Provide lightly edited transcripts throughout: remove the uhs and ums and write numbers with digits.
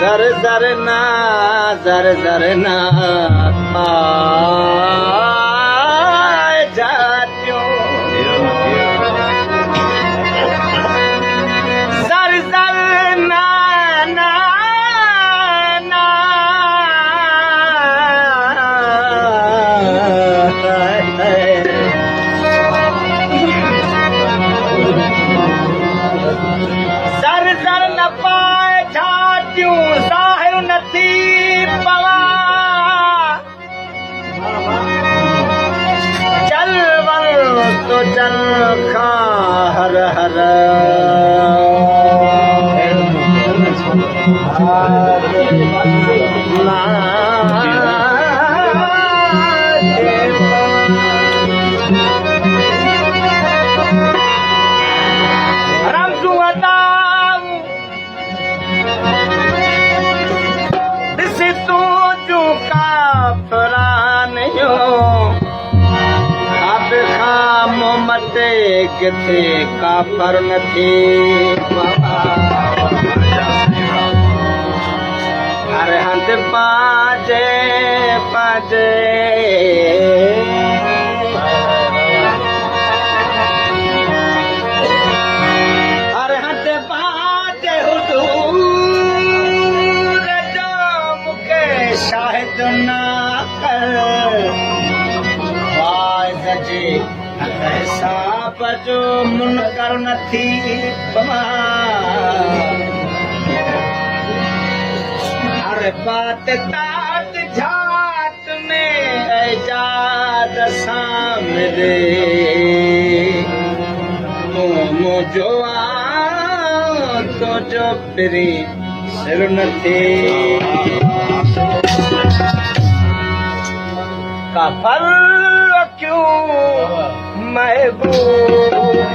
zar zarna zar zarna जात्यो zar zarna na na zar zarna पाए जात्यूं ज़ाहिर नथी पवा चल वल तो चल खा हर हर रमज़ू अदाऊ ॾिसी तूं जूं काफ़रानियो अब खां मोहम्मद किथे काफ़र नथी हर हंधि पाजे पाजे हर हंधि पाजे हुज़ूर जो मूंखे शाहिद ना कर वाइज़ जे हिसाब जो मुनकर नथी पवा हर बात तात झात में एजाद सामने मुझो तो जो फिरी सिर नथी काफर क्यों महबूब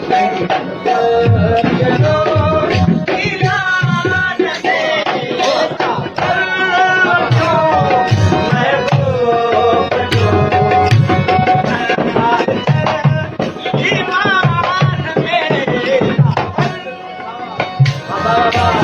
Thank you. बाबा